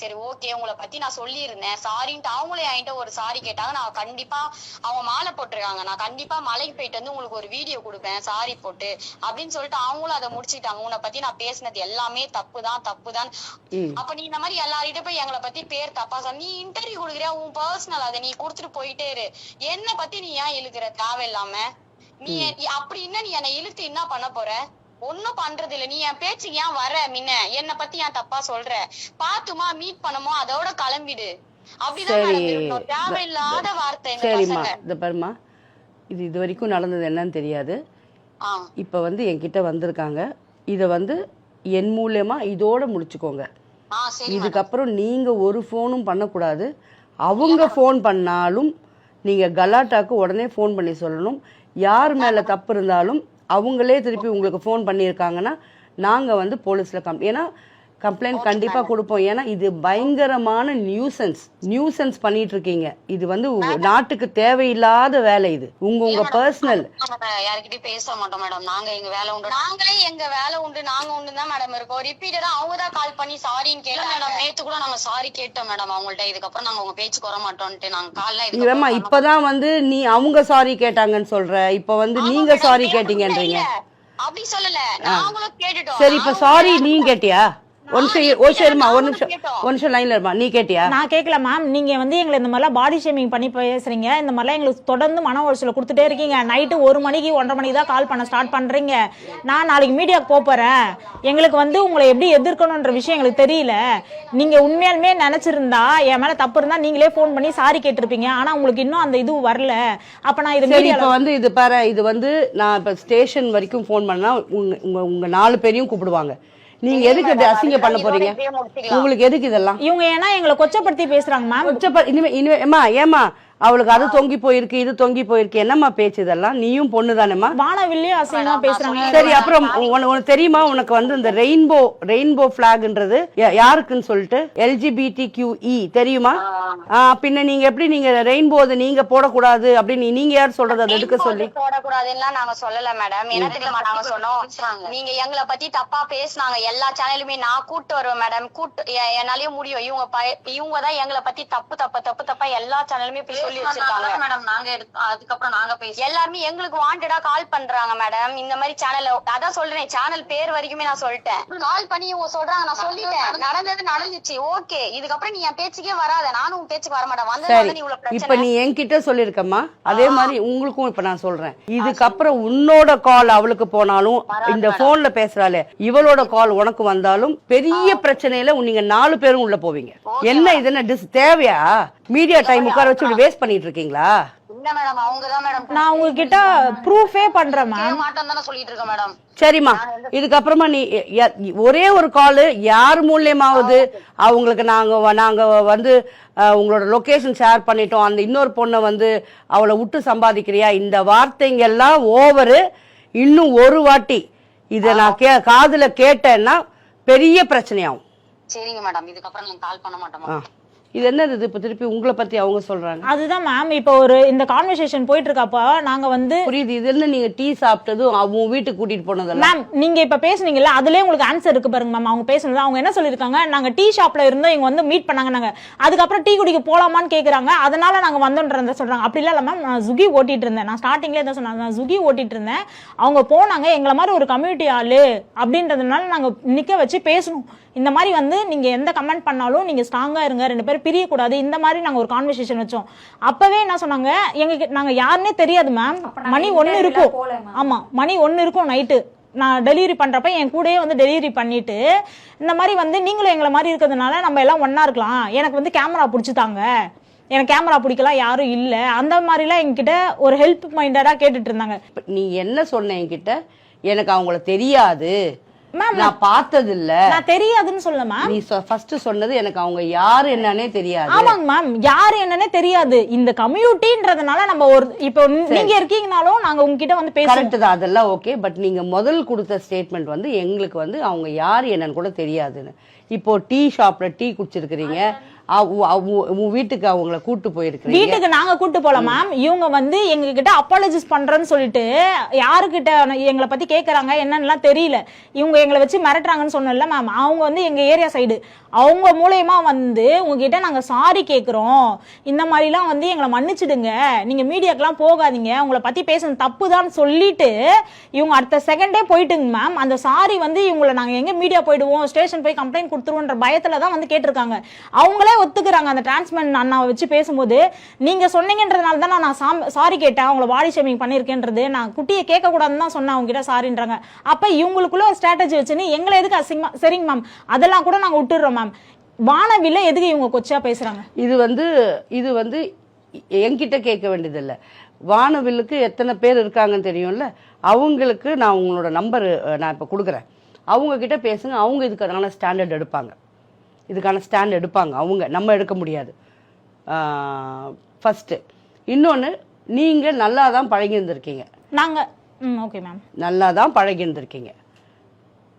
S4: சரி ஓகே உங்களை பத்தி நான் சொல்லியிருந்தேன் சாரின்ட்டு அவங்களே என்கிட்ட ஒரு சாரி கேட்டாங்க. நான் கண்டிப்பா அவங்க மாலை போட்டிருக்காங்க, நான் கண்டிப்பா மலைக்கு போயிட்டு வந்து உங்களுக்கு ஒரு வீடியோ கொடுப்பேன் சாரி போட்டு அப்படின்னு சொல்லிட்டு அவங்களும் அதை முடிச்சுட்டாங்க. உன்னை பத்தி நான் பேசினது எல்லாமே தப்புதான். அப்ப நீ இந்த மாதிரி எல்லார்கிட்ட போய் எங்களை பத்தி பேர் தப்பா சொன்ன, நீ இன்டர்வியூ கொடுக்குறியா, உன் பர்சனல் அதை நீ குடுத்துட்டு போயிட்டே இரு. என்னை பத்தி நீ ஏன் இழுக்கிற தேவையில்லாம? நீ அப்படி என்ன நீ என்னை இழுத்து என்ன பண்ண போற? ஒன்னும் பண்றது இல்ல. நீ என் பேச்சுக்கு ஏன் வர? முன்ன என்னை பத்தி ஏன் தப்பா சொல்ற? பாத்துமா மீட் பண்ணமோ அதோட கிளம்பிடு. அப்படிதான் தேவையில்லாத வார்த்தை.
S2: சரிம்மா, இந்த பாருமா, இது வரைக்கும் நடந்தது என்னன்னு தெரியாது. இப்ப வந்து என்கிட்ட வந்திருக்காங்க, இத வந்து என் மூலமா இதோட முடிச்சுக்கோங்க. இதுக்கப்புறம் நீங்க ஒரு போனும் பண்ணக்கூடாது. அவங்க போன் பண்ணாலும் நீங்க கலாட்டாக்கு உடனே போன் பண்ணி சொல்லணும். யார் மேல தப்பு இருந்தாலும் அவங்களே திருப்பி உங்களுக்கு போன் பண்ணியிருக்காங்கன்னா நாங்க வந்து போலீஸ்ல ஏன்னா கம்ப்ளைண்ட் கண்டிப்பா கொடுப்போம். ஏன்னா இது பயங்கரமான நியூசன்ஸ் பண்ணிட்டு இருக்கீங்க. இது வந்து நாட்டுக்கு தேவையில்லாத வேலை. இது உங்க பர்சனல்.
S4: யார்கிட்டயும் பேச மாட்டோம் மேடம். நாங்க எங்க வேலை உண்டு, நாங்களே எங்க வேலை உண்டு, நாங்க உண்டு தான் மேடம் இருக்கோம். ரிப்பீட்டடா அவங்க தான் கால் பண்ணி சாரின்னு கேட்டோம் மேடம். நேத்து கூட நாங்க சாரி கேட்டோம் மேடம் அவங்கள்ட்ட. இதுக்கப்புறம் நாங்க உங்க பேச்சுக்கு வர மாட்டோம்ட்டு நாங்க காலைல
S2: இப்பதான் வந்து நீ அவங்க சாரி கேட்டாங்கன்னு சொல்ற, இப்ப வந்து நீங்க சாரி கேட்டீங்கன்றீங்க.
S4: அப்படி சொல்லல, நாங்களும் கேட்டுட்டோம்.
S2: சரி, இப்ப சாரி நீ கேட்டியா? ஒரு நிமிஷம் லைன்ல இருமா. நீ கேட்டியா?
S1: நான் கேட்கல மேம். நீங்க வந்து எங்களை இந்த மாதிரிலாம் பாடி ஷேமிங் பண்ணி பேசுறீங்க. இந்த மாதிரிலாம் எங்களுக்கு தொடர்ந்து மன உளைச்சலை கொடுத்துட்டே இருக்கீங்க. நைட்டு 1 மணிக்கு 1:30 மணிக்கு தான் கால் பண்ண ஸ்டார்ட் பண்றீங்க. நான் நாளைக்கு மீடியாவுக்கு போறேன். எங்களுக்கு வந்து உங்களை எப்படி எதிர்க்கணும்ன்ற விஷயம் எங்களுக்கு தெரியல. நீங்க உண்மையாலுமே நினைச்சிருந்தா என் மேல தப்பு இருந்தா நீங்களே போன் பண்ணி சாரி கேட்டிருப்பீங்க. ஆனா உங்களுக்கு இன்னும் அந்த இது வரல. அப்ப நான் இது
S2: இப்ப வந்து இது பாரு, இது வந்து நான் இப்ப ஸ்டேஷன் வரைக்கும் போன் பண்ணா உங்க 4 பேரையும் கூப்பிடுவாங்க. நீங்க எதுக்கு இப்படி அசிங்க பண்ண போறீங்க? உங்களுக்கு எதுக்கு இதெல்லாம்?
S1: இவங்க ஏன்னா எங்களை கொச்சப்படுத்தி பேசுறாங்க மேம்.
S2: ஏமா அவளுக்கு அது தொங்கி போயிருக்கு, இது தொங்கி போயிருக்கு, என்னம்மா பேச்சு இதெல்லாம்? நீயும் பொண்ணு தானேம்மா?
S1: வானவில்லையும் அசிங்கமா பேசுறாங்க.
S2: சரி, அப்புறம் உனக்கு தெரியுமா, உனக்கு வந்து இந்த ரெயின்போ பிளாக்ன்றது யாருக்குன்னு சொல்லிட்டு LGBTQE தெரியுமா? பின்ன நீங்க எப்படி நீங்க ரெயின்போ நீங்க போடக்கூடாது அப்படின்னு நீங்க யார் சொல்றது? அதை எடுக்க சொல்லி
S4: போடக்கூடாதுன்னு நாங்க சொல்லல மேடம். என்ன தெரியுமா நாங்க சொன்னோம், நீங்க எங்களை பத்தி தப்பா பேசினாங்க எல்லா சேனலுமே நான் கூட்டு வருவேன் மேடம். என்னாலயும் முடியும். இவங்க தான் எங்களை பத்தி தப்பா எல்லா சேனலுமே எல்லாருமே எங்களுக்கு வாண்டடா கால் பண்றாங்க மேடம். இந்த மாதிரி சேனல், அதான் சொல்றேன், சேனல் பேர் வரைக்குமே நான் சொல்லிட்டேன். கால் பண்ணி சொல்றாங்க, நான் சொல்லிட்டேன், நடந்துச்சு. ஓகே, இதுக்கப்புறம் நீ என் பேச்சுக்கே வராத, நானும் உன் பேச்சுக்கு வர மாட்டேன். வந்து
S2: இப்ப நீ என்கிட்ட சொல்லிருக்கம்மா, அதே மாதிரி உங்களுக்கும் இப்ப நான் சொல்றேன். இதுக்கப்புறம் உன்னோட கால் அவளுக்கு போனாலும், இந்த போன்ல பேசுறாளே இவளோட கால் உனக்கு வந்தாலும் பெரிய பிரச்சனையில நீங்க 4 பேரும் உள்ள போவீங்க. என்ன இது என்ன தேவையா? மீடியா டைம் உட்கார வச்சு வேஸ்ட் பண்ணிட்டு இருக்கீங்களா?
S4: இல்ல மேடம், அவங்க தான் மேடம்.
S1: நான் உங்ககிட்ட ப்ரூஃபே பண்றேன் மேம்.
S4: மாட்டேன்னு தான சொல்லிட்டு இருக்கேன் மேடம்.
S2: சரிம்மா, இதுக்கப்புறமா நீ ஒரே ஒரு கால் யார் மூலியமாவது அவங்களுக்கு நாங்க வந்து உங்களோட லொகேஷன் ஷேர் பண்ணிட்டோம், அந்த இன்னொரு பொண்ணை வந்து அவளை விட்டு சம்பாதிக்கிறியா, இந்த வார்த்தைங்க எல்லாம் ஓவரு. இன்னும் ஒரு வாட்டி இத நான் காதுல கேட்டேன்னா பெரிய பிரச்சனையாகும்.
S4: சரிங்க மேடம், இதுக்கப்புறம் நான் கால் பண்ண மாட்டேன்.
S2: இது என்னது? இப்ப திருப்பி உங்களை பத்தி அவங்க சொல்றாங்க.
S1: அதுதான் மேம், இப்ப ஒரு இந்த கான்வர்சேஷன் போயிட்டு இருக்கப்ப நாங்க வந்து
S2: புரியுது. இது என்ன நீங்க டீ சாப்பிட்டதும் அவங்க வீட்டுக்கு கூட்டிட்டு போனதெல்லாம்
S1: மேம், நீங்க இப்ப பேசுனீங்கல்ல, அதுலயே உங்களுக்கு ஆன்சர் இருக்கு பாருங்க மேம். அவங்க பேசுனது, அவங்க என்ன சொல்லிருக்காங்க, நாங்க டீ ஷாப்ல இருந்தோம், இங்க வந்து மீட் பண்ணாங்க, நாங்க அதுக்கப்புறம் டீ குடிக்க போலாமான்னு கேக்குறாங்க, அதனால நாங்க வந்தோன்றத சொல்றாங்க. அப்படி இல்ல மேம், நான் சுகி ஓட்டிட்டு இருந்தேன். நான் ஸ்டார்டிங்ல தான் சொன்னேன், நான் சுகி ஓட்டிட்டு இருந்தேன். அவங்க போனாங்க, எங்களை மாதிரி ஒரு கம்யூனிட்டி ஆளு அப்படின்றதுனால நாங்க நிக்க வச்சு பேசணும். இந்த மாதிரி வந்து நீங்க எந்த கமெண்ட் பண்ணாலும் நீங்க ஸ்ட்ராங்கா இருங்க, 2 பேரும் பிரியக்கூடாது, இந்த மாதிரி நாங்க ஒரு கான்வர்சேஷன் வச்சோம். அப்பவே என்ன சொன்னாங்க, நாங்க யாருன்னே தெரியாது மேம். மணி 1 இருக்கும். ஆமா, மணி 1 இருக்கும் நைட்டு. நான் டெலிவரி பண்றப்ப என் கூடயே வந்து டெலிவரி பண்ணிட்டு, இந்த மாதிரி வந்து நீங்களும் எங்களை மாதிரி இருக்கிறதுனால நம்ம எல்லாம் ஒன்னா இருக்கலாம், எனக்கு வந்து கேமரா பிடிச்சிட்டாங்க, எனக்கு கேமரா பிடிக்கலாம் யாரும் இல்ல, அந்த மாதிரிலாம் என்கிட்ட ஒரு ஹெல்ப் மைண்டடா கேட்டுட்டு இருந்தாங்க.
S2: நீ என்ன சொன்ன என்கிட்ட? எனக்கு அவங்கள தெரியாது,
S1: மேம்
S2: நான் பார்த்தது இல்ல.
S1: நான் தெரியாதுன்னு சொல்ல மேம்.
S2: நீ ஃபர்ஸ்ட் சொன்னது எனக்கு அவங்க யாரு என்னன்னே தெரியாது.
S1: ஆமாங்க மேம், யாரு என்னன்னே தெரியாது. இந்த கம்யூனிட்டின்றதுனால நம்ம ஒரு இப்போ நீங்க இருக்கீங்கனாலும் நாங்க உங்ககிட்ட வந்து பேசுறோம்.
S2: கரெக்ட் தான், அதெல்லாம் ஓகே. பட் நீங்க முதல் கொடுத்த ஸ்டேட்மெண்ட் வந்து எங்களுக்கு வந்து அவங்க யாரு என்னன்னு கூட தெரியாதுன்னு. இப்போ டீ ஷாப்ல டீ குடிச்சிருக்கிறீங்க, வீட்டுக்கு அவங்கள கூட்டு போயிருக்கீங்க.
S1: வீட்டுக்கு நாங்க கூட்டு போல மேம். இவங்க வந்து எங்க கிட்ட அப்பாலஜிஸ் பண்றேன்னு சொல்லிட்டு யாருக்கிட்ட எங்களை பத்தி கேக்குறாங்க என்னன்னு தெரியல. இவங்க எங்களை வச்சு மிரட்டுறாங்கன்னு சொன்னல மேம். அவங்க வந்து எங்க ஏரியா சைடு அவங்க மூலயமா வந்து உங்ககிட்ட நாங்க சாரி கேக்குறோம், இந்த மாதிரிலாம் வந்து எங்களை மன்னிச்சிடுங்க, நீங்க மீடியாக்கெல்லாம் போகாதீங்க, உங்களை பத்தி பேசுறது தப்பு தான் சொல்லிட்டு இவங்க அடுத்த செகண்டே போயிட்டுங்க மேம். அந்த சாரி வந்து இவங்களை நாங்க எங்க மீடியா போயிடுவோம், ஸ்டேஷன் போய் கம்ப்ளைண்ட் கொடுத்துருவோன்ற பயத்துல தான் வந்து கேட்டிருக்காங்க. அவங்களே ஒத்துக்குறாங்க. அந்த டிரான்ஸ்மென்ட் அண்ணாவை வச்சு பேசும்போது நீங்க சொன்னீங்கன்றதுனால தான் நான் சாரி கேட்டேன், அவங்கள பாடி ஷேமிங் பண்ணிருக்கேன்றது நான் குட்டியை கேட்க கூடாதுன்னு தான் சொன்னேன் அவங்க கிட்ட சாரின்றாங்க. அப்ப இவங்களுக்குள்ள ஒரு ஸ்ட்ராட்டஜி வச்சுன்னு எங்களை எதுக்கு அசிங்கமா, சரிங்க மேம் அதெல்லாம் கூட நாங்க விட்டுடுறோம் மேம். வானவில்ல எதுக்கு இவங்க கொச்சா பேசுறாங்க?
S2: இது வந்து என்கிட்ட கேட்க வேண்டியது இல்ல. வானவில்லுக்கு எத்தனை பேர் இருக்காங்கன்னு தெரியும்ல, அவங்களுக்கு நான் உங்களோட நம்பர் நான் இப்ப கொடுக்குறேன். அவங்க கிட்ட பேசுங்க, அவங்க இதுக்கான ஸ்டாண்டர்ட் எடுப்பாங்க. அவங்க, நம்ம எடுக்க முடியாது. ஃபர்ஸ்ட் இன்னொன்னு, நீங்க நல்லா தான் பழகி இருந்திருக்கீங்க.
S1: நாங்க ஓகே மேம்,
S2: நல்லா தான் பழகி இருந்திருக்கீங்க,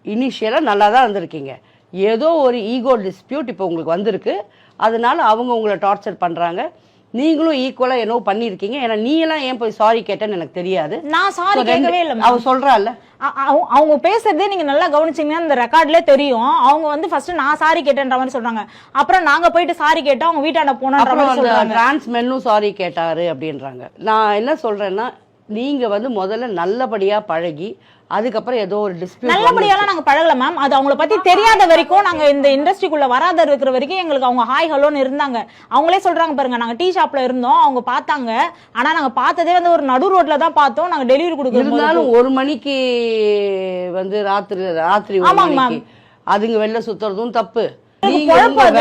S2: இனிஷியலா நல்லா தான் இருந்திருக்கீங்க. ஏதோ ஒரு ஈகோ டிஸ்பியூட் இப்போ உங்களுக்கு வந்திருக்கு, அதனால அவங்க உங்களை டார்ச்சர் பண்றாங்க. நீங்களும் ஈக்குவலா என்னோ பண்ணிருக்கீங்க. ஏன்னா நீ எல்லாம் ஏன் போய் சாரி கேட்டேன்னு எனக்கு தெரியாது.
S1: நான் சாரி கேட்கவே இல்லை.
S2: அவ சொல்றாள்,
S1: அவங்க பேசுறதே நீங்க நல்லா கவனிச்சீங்கன்னா இந்த ரெக்கார்ட்ல தெரியும். அவங்க வந்து ஃபர்ஸ்ட் நான் சாரி கேட்டேன்ற மாதிரி சொல்றாங்க, அப்புறம் நாங்க போயிட்டு சாரி கேட்டா அவங்க வீட்டாண்ட போனோன்ற மாதிரி சொல்றாங்க.
S2: டிரான்ஸ்மென்னும் சாரி கேட்டாரு அப்படின்றாங்க. நான் என்ன சொல்றேன்னா, நீங்க வந்து முதல்ல நல்லபடியா பழகி அதுக்கப்புறம் ஏதோ ஒரு டிஸ்பியூட்.
S1: நல்லபடியாலாம் நாங்க பழகல மேம். அது அவங்கள பத்தி தெரியாத வரைக்கும், நாங்க இந்த இண்டஸ்ட்ரிக்குள்ள வராத இருக்கிற வரைக்கும் எங்களுக்கு அவங்க ஹாய் ஹலோன்னு இருந்தாங்க. அவங்களே சொல்றாங்க பாருங்க, நாங்க டீ ஷாப்ல இருந்தோம், அவங்க பார்த்தாங்க. ஆனா நாங்க பார்த்ததே வந்து ஒரு நடு ரோட்ல தான் பார்த்தோம். நாங்க டெலிவரி கொடுக்கறோம்.
S2: 1 மணிக்கு வந்து ராத்திரி அதுங்க வெளில சுத்துறதும் தப்பு.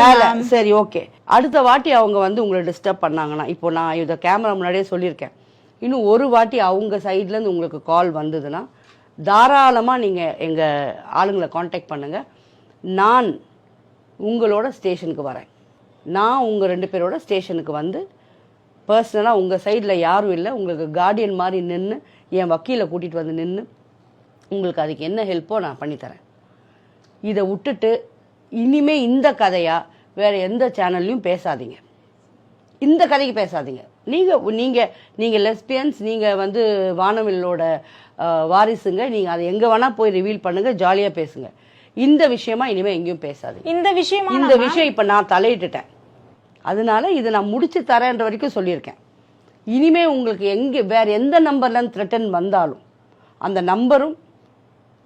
S2: வேலை சரி ஓகே. அடுத்த வாட்டி அவங்க வந்து உங்களை டிஸ்டர்ப் பண்ணாங்கன்னா, இப்போ நான் இத கேமரா முன்னாடியே சொல்லியிருக்கேன், இன்னும் ஒரு வாட்டி அவங்க சைட்ல இருந்து உங்களுக்கு கால் வந்ததுன்னா தாராளமா நீங்க எங்க ஆளுங்களை காண்டாக்ட் பண்ணுங்க. நான் உங்களோட ஸ்டேஷனுக்கு வரேன். நான் உங்க 2 பேரோட ஸ்டேஷனுக்கு வந்து பர்சனலா உங்க சைட்ல யாரும் இல்லை, உங்களுக்கு கார்டியன் மாதிரி நின்று என் வக்கீலை கூட்டிட்டு வந்து நின்று உங்களுக்கு அதுக்கு என்ன ஹெல்ப்போ நான் பண்ணித்தரேன். இதை விட்டுட்டு இனிமே இந்த கதையா வேற எந்த சேனல்லையும் பேசாதீங்க. இந்த கதைக்கு பேசாதீங்க. நீங்க லெஸ்பியன்ஸ், நீங்க வந்து வானவில்லோட வாரிசுங்க, நீங்க அதை எங்க வேணா போய் ரிவீல் பண்ணுங்க, ஜாலியா பேசுங்க. இந்த விஷயமா இனிமே எங்கேயும் பேசாதீங்க. இந்த விஷயம் இப்ப நான் தலையிட்டுட்டேன், அதனால இதை நான் முடிச்சு தரேன்ற வரைக்கும் சொல்லியிருக்கேன். இனிமே உங்களுக்கு எங்க வேற எந்த நம்பர்ல த்ரெட்டன் வந்தாலும் அந்த நம்பரும்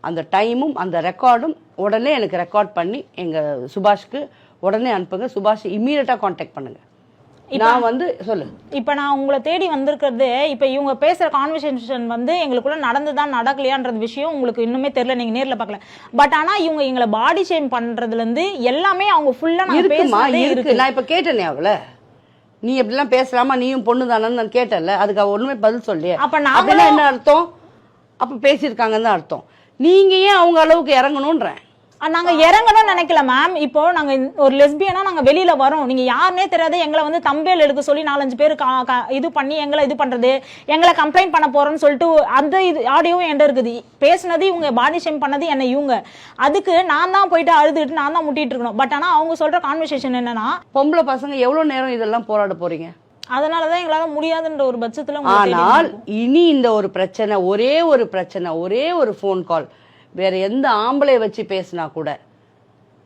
S2: அந்த டைமும் அந்த ரெக்கார்டும் உடனே எனக்கு ரெக்கார்ட் பண்ணி எங்க சுபாஷ்க்கு உடனே அனுப்புங்க. சுபாஷ் இம்மீடியட்டா கான்டாக்ட் பண்ணுங்க. நான் வந்து சொல்லு,
S1: இப்ப நான் உங்களை தேடி வந்திருக்கிறது, இப்ப இவங்க பேசுற கான்வர்சேஷன் வந்து எங்களுக்குள்ள நடந்துதான் நடக்கலையான்றது விஷயம் உங்களுக்கு இன்னுமே தெரியல, நீங்க நேர்ல பார்க்கல. பட் ஆனா இவங்க எங்களை பாடி ஷேம் பண்றதுல இருந்து எல்லாமே அவங்க ஃபுல்லா நான் பேசுறதே இருக்கு.
S2: நான் இப்ப கேட்டேனே அவள, நீ எப்படிலாம் பேசலாமா, நீயும் பொண்ணு தானன்னு நான் கேட்டல, அதுக்கு அவ ஒண்ணுமே பதில் சொல்லியே.
S1: அப்ப நான்
S2: என்ன அர்த்தம்? அப்ப பேசியிருக்காங்கன்னு தான் அர்த்தம். நீங்க ஏன் அவங்க அளவுக்கு இறங்கணும்ன்ற?
S1: நாங்க இறங்கணும்னு நினைக்கல மேம். இப்போ நாங்க ஒரு லெஸ்பியனா நாங்க வெளியில வரோம், நீங்க யாருன்னே தெரியாது எங்களை வந்து தம்பேல் எடுக்க சொல்லி 4-5 பேர் இது பண்ணி எங்களை இது பண்றது, எங்களை கம்ப்ளைண்ட் பண்ண போறோம்னு சொல்லிட்டு அந்த இது ஆடியோவும் என்கிட்ட இருக்குது. பேசுனது இவங்க, பாடி ஷேம் பண்ணது என்ன இவங்க. அதுக்கு நான் தான் போயிட்டு அழுதுட்டு நான் தான் முட்டிட்டு இருக்கணும். பட் ஆனா அவங்க சொல்ற கான்வர்சேஷன் என்னன்னா,
S2: பொம்பளை பசங்க எவ்வளவு நேரம் இதெல்லாம் போராட போறீங்க?
S1: அதனாலதான் எங்களால முடியாதுன்ற ஒரு பட்சத்துல.
S2: ஆனால் இனி இந்த ஒரு பிரச்சனை, ஒரே ஒரு போன் கால் வேற எந்த ஆம்பளை வச்சு பேசினா கூட,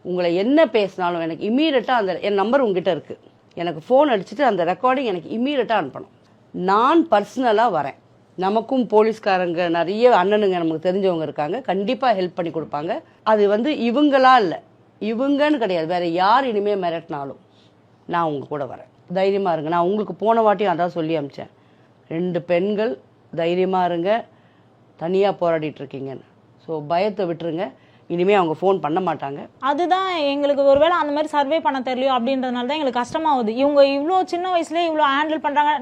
S2: உங்களை என்ன பேசினாலும் எனக்கு இம்மீடியட்டா அந்த என் நம்பர் உங்ககிட்ட இருக்கு, எனக்கு ஃபோன் அடிச்சுட்டு அந்த ரெக்கார்டிங் எனக்கு இம்மீடியட்டா அனுப்பணும். நான் பர்சனலா வரேன். நமக்கும் போலீஸ்காரங்க நிறைய அண்ணனுங்க நமக்கு தெரிஞ்சவங்க இருக்காங்க, கண்டிப்பா ஹெல்ப் பண்ணி கொடுப்பாங்க. அது வந்து இவங்களா இல்லை, இவங்கன்னு கிடையாது, வேற யார் இனிமே மிரட்டினாலும் நான் உங்க கூட வரேன். தைரியமா இருங்க. நான் உங்களுக்கு போன வாட்டியும் அதான் சொல்லி அமிச்சேன், 2 பெண்கள் தைரியமா இருங்க, தனியா போராடிட்டு இருக்கீங்கன்னு. ஸோ பயத்தை விட்டுருங்க, இனிமே அவங்க ஃபோன் பண்ண மாட்டாங்க.
S1: அதுதான் எங்களுக்கு ஒருவேளை அந்த மாதிரி சர்வே பண்ண தெரியலையோ அப்படின்றதுனால தான் எங்களுக்கு கஷ்டமாகுது. இவங்க இவ்வளோ சின்ன வயசுலேயே இவ்வளோ ஹேண்டில் பண்ணுறாங்க.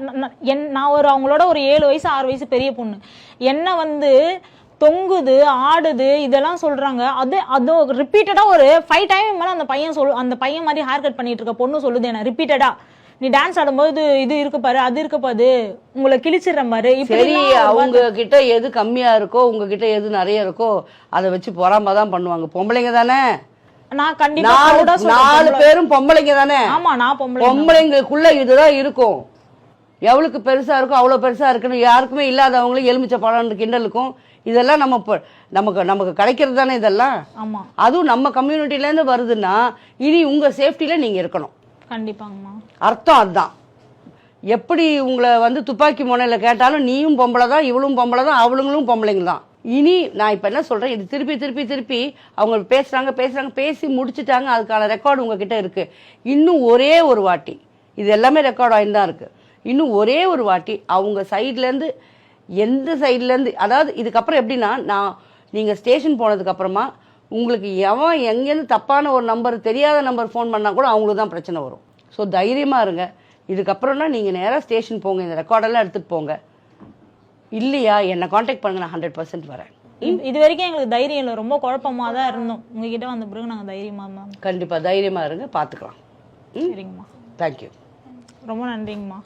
S1: நான் அவங்களோட ஒரு 7 வயசு 6 வயசு பெரிய பொண்ணு. என்ன வந்து தொங்குது ஆடுது இதெல்லாம் சொல்றாங்க. அது ரிப்பீட்டடா ஒரு 5 டைம் மேல அந்த பையன் மாதிரி ஹேர் கட் பண்ணிட்டு இருக்க பொண்ணு சொல்லுது என்ன ரிப்பீட்டடா, நீ டான்ஸ் ஆடும்போது இது இருக்கு பாரு அது இருக்கு பாரு உங்களை கிழிச்சிடுற மாதிரி.
S2: சரி, அவங்க கிட்ட எது கம்மியா இருக்கோ உங்ககிட்ட எது நிறைய இருக்கோ அதை வச்சு பொறாம தான் பண்ணுவாங்க. பொம்பளைங்க தானே,
S1: நான் கண்டிப்பா
S2: 4 பேரும் பொம்பளைங்க தானே.
S1: ஆமா, நான்
S2: பொம்பளைங்களுக்குள்ள இதுதான் இருக்கும். எவ்வளவுக்கு பெருசா இருக்கும் அவ்வளவு பெருசா இருக்குன்னு யாருக்குமே இல்லாதவங்களும் எலுமிச்சை பழம் கிண்டலுக்கும் இதெல்லாம் நமக்கு கிடைக்கிறது தானே இதெல்லாம்.
S1: ஆமா,
S2: அதுவும் நம்ம கம்யூனிட்டில இருந்து வருதுன்னா இனி உங்க சேஃப்டில நீங்க இருக்கணும்.
S1: கண்டிப்பாங்கம்மா.
S2: அர்த்தம் அதுதான். எப்படி உங்களை வந்து துப்பாக்கி முனையில கேட்டாலும் நீயும் பொம்பளை தான் இவளும் பொம்பளை தான் அவளுங்களும் பொம்பளைங்க தான். இனி நான் இப்ப என்ன சொல்றேன், இது திருப்பி அவங்க பேசுறாங்க பேசி முடிச்சுட்டாங்க. அதுக்கான ரெக்கார்டு உங்ககிட்ட இருக்கு. இன்னும் ஒரே ஒரு வாட்டி, இது எல்லாமே ரெக்கார்ட் ஆகிட்டு தான் இருக்கு, இன்னும் ஒரே ஒரு வாட்டி அவங்க சைட்ல இருந்து எந்த சைட்ல இருந்து, அதாவது இதுக்கப்புறம் எப்படின்னா நீங்க ஸ்டேஷன் போனதுக்கு அப்புறமா உங்களுக்கு எவன் எங்கேருந்து தப்பான ஒரு நம்பர் தெரியாத நம்பர் ஃபோன் பண்ணா கூட அவங்களுக்கு தான் பிரச்சனை வரும். ஸோ தைரியமா இருங்க. இதுக்கப்புறம்னா நீங்க நேராக ஸ்டேஷன் போங்க, இந்த ரெக்கார்டெல்லாம் எடுத்துட்டு போங்க. இல்லையா என்னை காண்டாக்ட் பண்ணுங்க, நான் 100% வரேன்.
S1: இது வரைக்கும் எங்களுக்கு தைரியம் இல்லை, ரொம்ப குழப்பமா தான் இருந்தோம். உங்ககிட்ட வந்த பிறகு நாங்கள் தைரியமா மேம்.
S2: கண்டிப்பா தைரியமா இருங்க, பார்த்துக்கலாம்.
S1: சரிங்கம்மா.
S2: தேங்க்யூ.
S1: ரொம்ப நன்றிங்கம்மா.